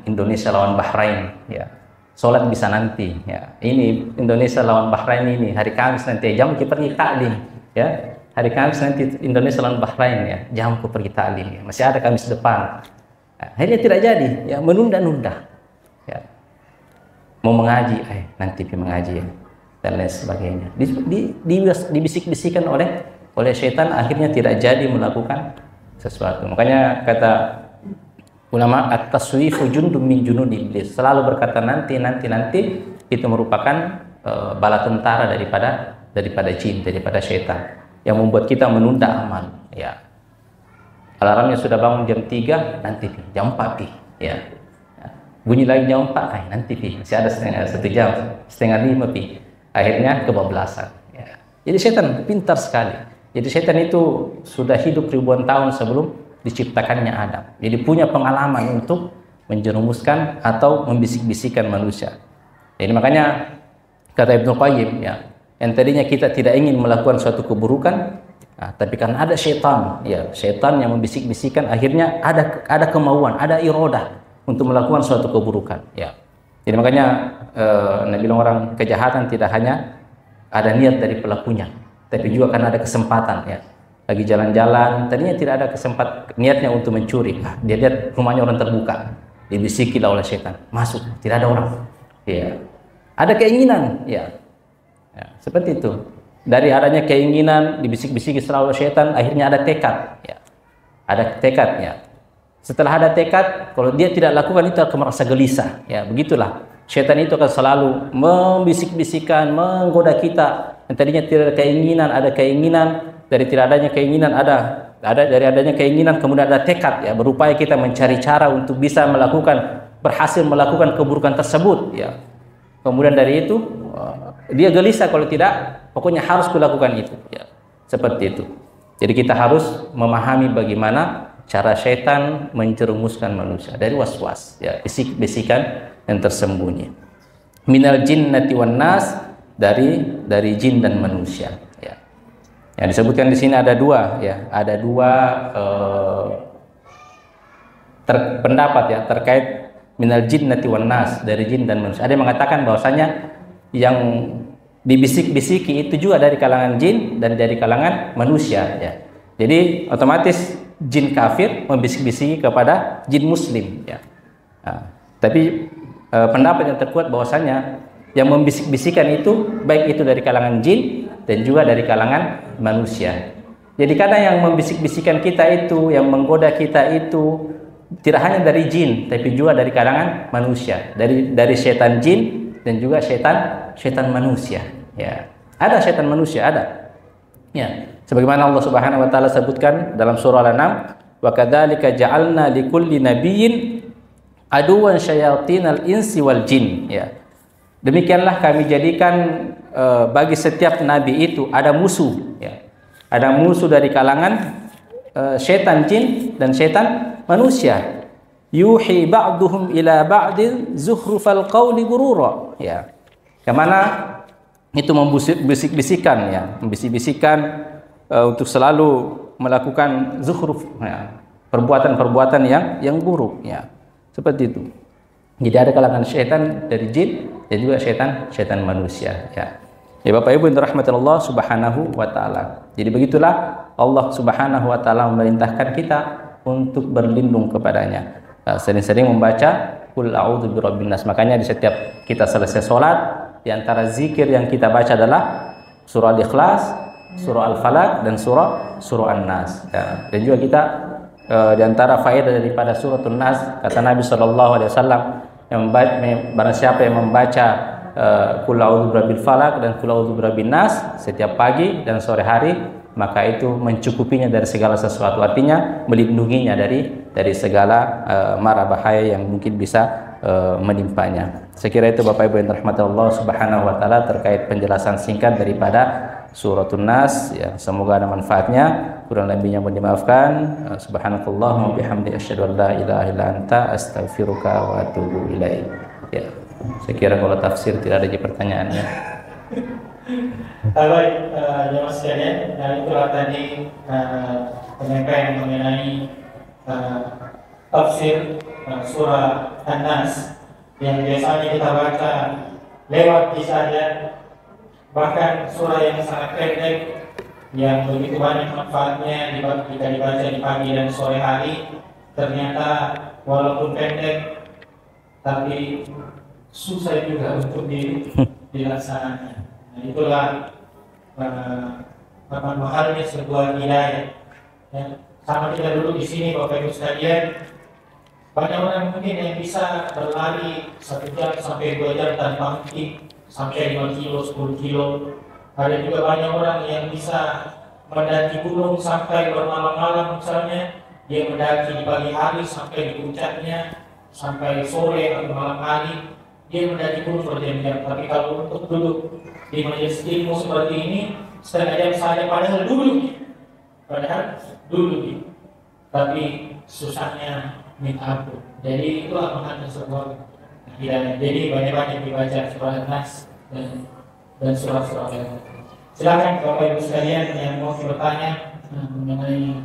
Indonesia lawan Bahrain, ya. Sholat bisa nanti, ya. Ini Indonesia lawan Bahrain ini hari Kamis nanti, jam kita pergi taklim, ya. Hari Kamis nanti Indonesia lawan Bahrain, ya. Jam aku pergi taklim, ya. Masih ada Kamis depan. Akhirnya tidak jadi, ya, menunda-nunda, ya. mau mengaji, nanti pi mengaji ya, dan lain sebagainya. Dibisik-bisikan oleh syaitan, akhirnya tidak jadi melakukan sesuatu. Makanya kata ulama, at-taswifu jundum min junudi iblis. Selalu berkata nanti itu merupakan bala tentara daripada jin, daripada syaitan yang membuat kita menunda amal. Ya. Alarmnya sudah bangun jam 3, nanti pi, jam 4 pi, ya. Bunyi lagi jam 4, nanti pi, masih ada satu jam, setengah 5 pi. Akhirnya kebablasan. Ya. Jadi syaitan pintar sekali. Jadi syaitan itu sudah hidup ribuan tahun sebelum diciptakannya Adam. Jadi punya pengalaman untuk menjerumuskan atau membisik-bisikan manusia. Jadi makanya kata Ibnu Qayyim, ya, yang tadinya kita tidak ingin melakukan suatu keburukan, tapi karena ada syaitan, ya, syaitan yang membisik-bisikan, akhirnya ada kemauan, ada iradah untuk melakukan suatu keburukan. Ya. Jadi makanya Nabi bilang orang kejahatan tidak hanya ada niat dari pelakunya, tapi juga karena ada kesempatan. Ya. Lagi jalan-jalan, tadinya tidak ada niatnya untuk mencuri. Dia lihat rumahnya orang terbuka, dibisikilah oleh syaitan, masuk, tidak ada orang. Ya. Ada keinginan, ya. Seperti itu. Dari adanya keinginan, dibisik-bisiki selalu syaitan, akhirnya ada tekad, ya. Ada tekad, ya. Setelah ada tekad, kalau dia tidak lakukan itu akan merasa gelisah, ya. Begitulah. Syaitan itu akan selalu membisik-bisikan, menggoda kita. Yang tadinya tidak ada keinginan, ada keinginan. Dari tidak adanya keinginan dari adanya keinginan, kemudian ada tekad, ya. Berupaya kita mencari cara untuk bisa berhasil melakukan keburukan tersebut, ya. Kemudian dari itu dia gelisah kalau tidak, pokoknya harus kulakukan itu, ya. Seperti itu. Jadi kita harus memahami bagaimana cara syaitan menjerumuskan manusia dari was-was, ya, bisik-bisikan yang tersembunyi. Minal jinnati wan nas, dari jin dan manusia, ya. Yang disebutkan di sini ada dua, ya, ada dua pendapat, ya, terkait minal jinnati wan nas, dari jin dan manusia. Ada yang mengatakan bahwasanya yang dibisik-bisiki itu juga dari kalangan jin dan dari kalangan manusia, ya. Jadi otomatis jin kafir membisik-bisiki kepada jin muslim, ya. Tapi pendapat yang terkuat bahwasanya yang membisik-bisikan itu baik itu dari kalangan jin dan juga dari kalangan manusia. Jadi kadang yang membisik-bisikan kita itu, yang menggoda kita itu tidak hanya dari jin, tapi juga dari kalangan manusia, dari setan jin dan juga setan manusia. Ya, ada setan manusia, ada. Ya, sebagaimana Allah Subhanahu wa taala sebutkan dalam surah Al-An'am, wa kadzalika ja'alna likulli nabiyyin aduwan syayatinal insi wal jin. Ya. Demikianlah kami jadikan bagi setiap nabi itu ada musuh, ya. Ada musuh dari kalangan setan jin dan setan manusia. Yuhi ba'duhum ila ba'din zuhrufal qawli gurura, ya. Yang mana itu membisik-bisikan, ya, membisik-bisikan untuk selalu melakukan zuhruf, ya, perbuatan-perbuatan yang buruk, ya. Seperti itu. Jadi ada kalangan setan dari jin dan juga setan manusia, ya. Ya Bapak Ibu yang dirahmati Allah Subhanahu wa taala. Jadi begitulah Allah Subhanahu wa taala memerintahkan kita untuk berlindung kepadanya. Sering-sering membaca Qul a'udzu birabbin nas. Makanya di setiap kita selesai sholat, di antara zikir yang kita baca adalah surah Al-Ikhlas, surah Al-Falaq dan surah An-Nas. Ya. Dan juga kita di antara faedah daripada surah An-Nas, kata Nabi sallallahu alaihi wasallam, barang siapa yang membaca Qul a'udzu birabbil falaq dan Qul a'udzu birabbin nas setiap pagi dan sore hari, maka itu mencukupinya dari segala sesuatu, artinya melindunginya dari segala mara bahaya yang mungkin bisa menimpanya. Saya kira itu Bapak Ibu yang dirahmati Allah Subhanahu wa taala terkait penjelasan singkat daripada Suratun Nas, ya. Semoga ada manfaatnya. Kurang lebihnya mohon dimaafkan. Subhanakallahumma bihamdi asyhadu an la ilaha illa anta astaghfiruka wa atubu ilaik. Ya. Saya kira kalau tafsir tidak ada pertanyaannya. Baik, jemaah sekalian, itulah tadi penyampaian mengenai tafsir surah An-Nas yang biasanya kita baca lewat saja, bahkan surah yang sangat pendek yang begitu banyak manfaatnya jika dibaca di pagi dan sore hari, ternyata walaupun pendek tapi susah juga untuk dilaksanakan. Nah, itulah mahalnya sebuah hidayah. Ya, sama kita dulu di sini Bapak Ibu sekalian, banyak orang mungkin yang bisa berlari 1 jam sampai 2 jam tanpa henti, sampai 5 kilo, 10 kilo. Ada juga banyak orang yang bisa mendaki gunung sampai bermalam-malam, misalnya dia mendaki di pagi hari sampai di puncaknya, sampai sore atau malam hari dia mendaki gunung berjam-jam. Tapi kalau untuk duduk di majelis ilmu seperti ini setengah jam saja, padahal duduk, tapi susahnya minta ampun. Jadi itulah makna sebuah hidayah. Jadi banyak-banyak dibaca surah An-Nas dan surah-surah lain. Silakan Bapak Ibu sekalian yang mau bertanya mengenai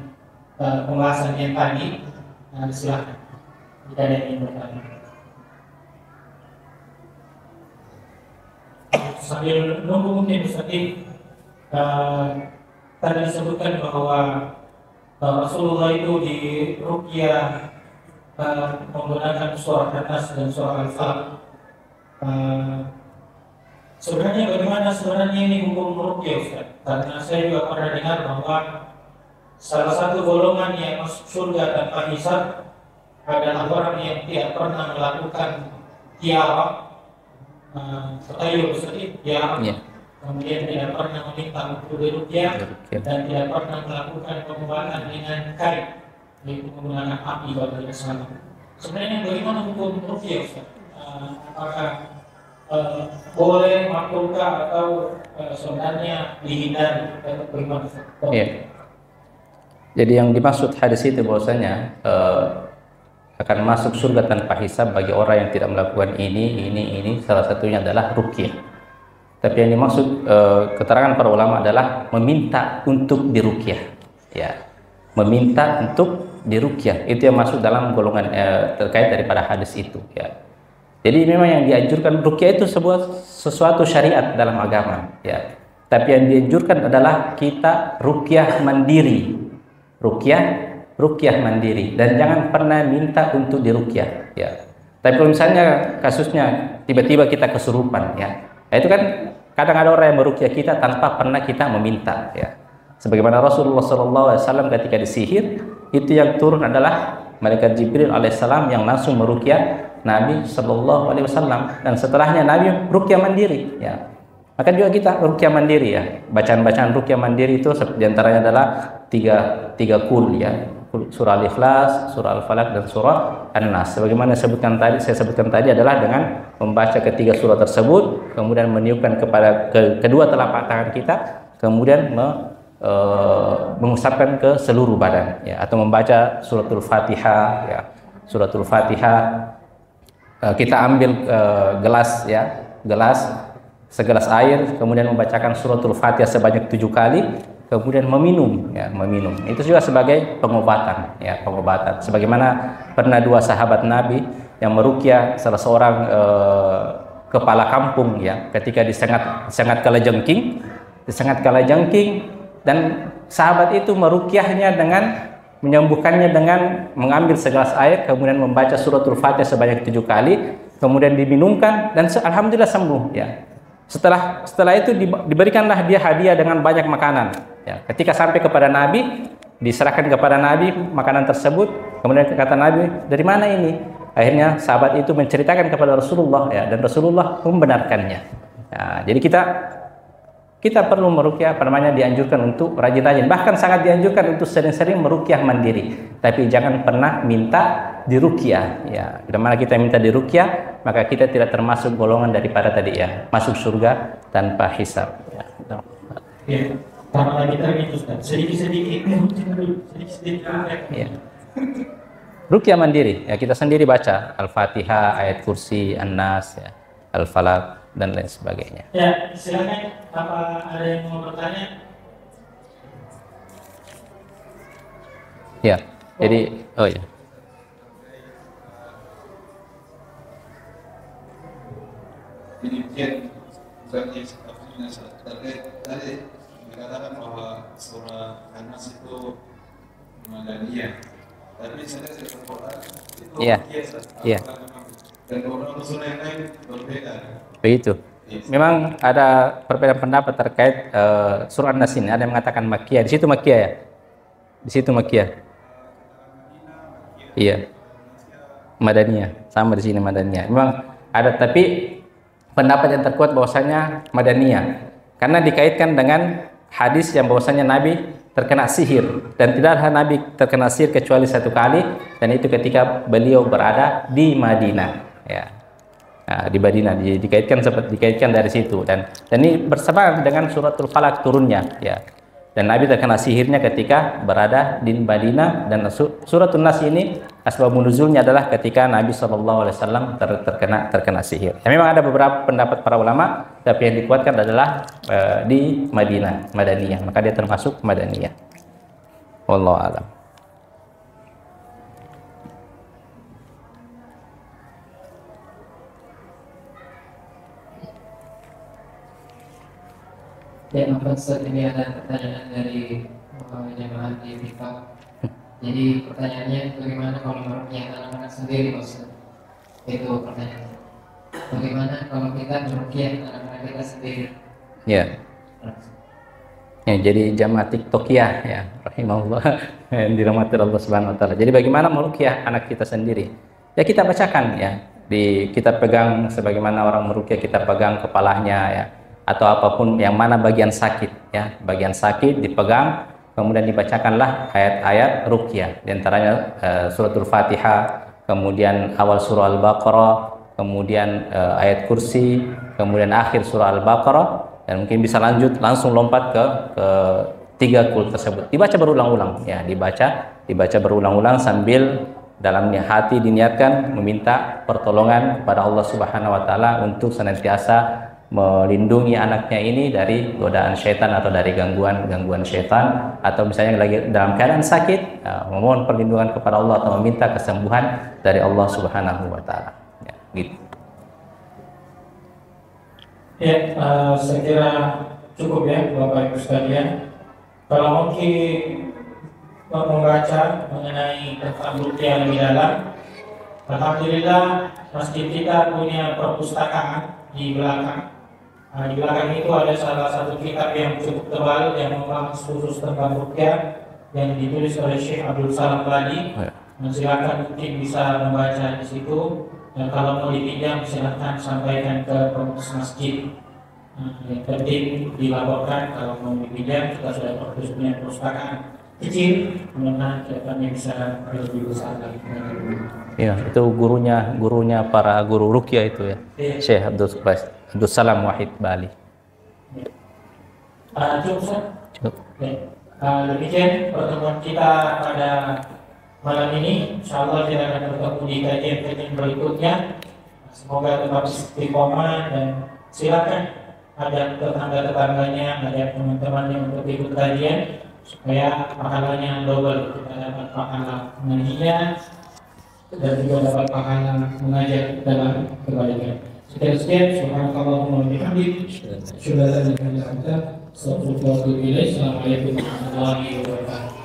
pembahasan yang tadi, silakan jika ada yang ingin bertanya. Sambil nunggu mungkin seperti tadi disebutkan bahwa Rasulullah itu di ruqyah menggunakan surah An-Nas dan surah Al-Falaq. Sebenarnya bagaimana ini hukum ruqyah, Ustaz? Karena saya juga pernah dengar bahwa salah satu golongan yang masuk surga tanpa hisab adalah orang yang tidak pernah melakukan tiarah, tatayur seperti tiarah, kemudian tidak pernah meminta untuk diruqyah dan tidak pernah melakukan pengobatan dengan kain, yaitu menggunakan api pada dasarnya. Sebenarnya bagaimana hukum ruqyah, Ustaz? Apakah boleh, makrukah, atau sebenarnya dihindari atau bagaimana? Iya. Jadi yang dimaksud hadis itu bahwasanya akan masuk surga tanpa hisab bagi orang yang tidak melakukan ini, salah satunya adalah ruqyah. Tapi yang dimaksud keterangan para ulama adalah meminta untuk diruqyah, ya, meminta untuk diruqyah. Itu yang masuk dalam golongan terkait daripada hadis itu, ya. Jadi memang yang dianjurkan ruqyah itu sesuatu syariat dalam agama, ya. Tapi yang dianjurkan adalah kita ruqyah mandiri, ruqyah mandiri, dan jangan pernah minta untuk diruqyah, ya. Tapi kalau misalnya kasusnya tiba-tiba kita kesurupan, ya, itu kan kadang ada orang yang meruqyah kita tanpa pernah kita meminta, ya. Sebagaimana Rasulullah SAW ketika disihir, itu yang turun adalah malaikat Jibril alaihissalam yang langsung meruqyah Nabi SAW, dan setelahnya Nabi ruqyah mandiri, ya. Maka juga kita ruqyah mandiri, ya. Bacaan-bacaan ruqyah mandiri itu diantaranya adalah tiga kul, ya. Surah Al-Ikhlas, surah Al-Falaq, dan surah An-Nas. Sebagaimana saya sebutkan tadi adalah dengan membaca ketiga surah tersebut, kemudian meniupkan kepada kedua telapak tangan kita, kemudian mengusapkan ke seluruh badan, ya, atau membaca suratul Fatihah, ya. Suratul Fatihah, kita ambil segelas air, kemudian membacakan suratul Fatihah sebanyak 7 kali, kemudian meminum, ya, meminum. Itu juga sebagai pengobatan, ya, pengobatan. Sebagaimana pernah 2 sahabat Nabi yang meruqyah salah seorang kepala kampung, ya, ketika disengat kalajengking, dan sahabat itu meruqyahnya dengan menyembuhkannya dengan mengambil segelas air, kemudian membaca suratul Fatihah sebanyak 7 kali, kemudian diminumkan, dan alhamdulillah sembuh, ya. Setelah itu diberikanlah dia hadiah dengan banyak makanan, ya. Ketika sampai kepada Nabi, diserahkan kepada Nabi makanan tersebut, kemudian kata Nabi, dari mana ini? Akhirnya sahabat itu menceritakan kepada Rasulullah, ya, dan Rasulullah membenarkannya. Ya, jadi kita perlu meruqyah, dianjurkan untuk rajin-rajin, bahkan sangat dianjurkan untuk sering-sering meruqyah mandiri, tapi jangan pernah minta diruqyah, ya. Bila mana kita minta diruqyah, maka kita tidak termasuk golongan daripada tadi, ya, masuk surga tanpa hisab, ya. Ya, karena kita itu sedikit. Ya. Ruqyah mandiri, ya, kita sendiri baca Al-Fatihah, ayat kursi, An-Nas, ya, Al-Falaq, dan lain sebagainya. Ya, silakan. Apa ada yang mau bertanya? Ya, jadi, oh ya. Demikian bukannya sepertinya tadi dikatakan bahwa surah An-Nas itu Madaniyah, tapi saya tidak Al-Quran itu Iya. Iya. dan beberapa surah yang lain berbeda. Begitu. Memang ada perbedaan pendapat terkait surah An-Nas ini. Ada yang mengatakan Makkiyah. Di situ Makkiyah ya? Di situ Makkiyah. Iya. Madaniyah. Sama di sini Madaniyah. Memang ada, tapi pendapat yang terkuat bahwasanya Madaniyah. Karena dikaitkan dengan hadis yang bahwasanya Nabi terkena sihir, dan tidaklah Nabi terkena sihir kecuali satu kali, dan itu ketika beliau berada di Madinah, ya. Nah, di Madinah dikaitkan dari situ, dan ini bersamaan dengan suratul Falaq turunnya, ya. Dan Nabi terkena sihirnya ketika berada di Madinah, dan suratul Nas ini asbabun nuzulnya adalah ketika Nabi SAW terkena sihir. Ya, memang ada beberapa pendapat para ulama, tapi yang dikuatkan adalah di Madaniyah, maka dia termasuk Madaniyah. Wallahu a'lam. Ya, Ustaz, ini ada pertanyaan dari jemaah di TikTok. Jadi pertanyaannya, bagaimana kalau meruqyah anak-anak sendiri, Ustaz? Itu pertanyaannya. Bagaimana kalau kita meruqyah anak-anak kita sendiri? Ya. Ya, jadi jamaah TikTokiyah, ya, rahimahullah, yang dirahmati Allah Subhanahu wa taala. Jadi bagaimana meruqyah anak kita sendiri? Ya, kita bacakan, ya. Kita pegang sebagaimana orang meruqyah, kita pegang kepalanya, ya, atau apapun yang mana bagian sakit, ya, bagian sakit dipegang, kemudian dibacakanlah ayat-ayat ruqyah, diantaranya suratul Fatihah, kemudian awal surah Al-Baqarah, kemudian ayat kursi, kemudian akhir surah Al-Baqarah, dan mungkin bisa langsung lompat ke tiga kul tersebut, dibaca berulang-ulang, ya, dibaca berulang-ulang sambil dalam hati diniatkan meminta pertolongan kepada Allah Subhanahu wa taala untuk senantiasa melindungi anaknya ini dari godaan syaitan atau dari gangguan syaitan, atau misalnya lagi dalam keadaan sakit, memohon perlindungan kepada Allah atau meminta kesembuhan dari Allah Subhanahu wa taala, ya, gitu. Ya, saya kira cukup ya Bapak Ibu sekalian. Kalau mungkin membaca mengenai tentang ruqyah lebih dalam, alhamdulillah masjid kita punya perpustakaan di belakang. Di belakang itu ada salah satu kitab yang cukup tebal yang membahas khusus tentang ruqyah yang ditulis oleh Syekh Abdul Salam Bali. Silakan mungkin bisa membaca di situ. Dan kalau mau dipinjam silakan sampaikan ke pengurus masjid. Yang penting dilaporkan kalau mau dipinjam, kita sudah punya perpustakaan kecil, mudah-mudahan kedepannya bisa lebih besar lagi. Ya, itu gurunya para guru ruqyah itu, ya, Syekh Abdul Salam Wahid Bali. Cukup. Demikian pertemuan kita pada malam ini. Insyaallah kita akan bertemu di kajian berikutnya. Semoga tetap istiqomah, dan silakan ada tetangga-tetangganya, ada teman-temannya untuk ikut kajian supaya pahalanya double, kita dapat pahala mengajinya dan juga dapat pahala mengajar dalam kebaikan. Sekian, subhanallahumma wa bihamdihi, asyhadu an la ilaha illa anta, astaghfiruka wa atubu ilaik. Assalamualaikum warahmatullahi wabarakatuh.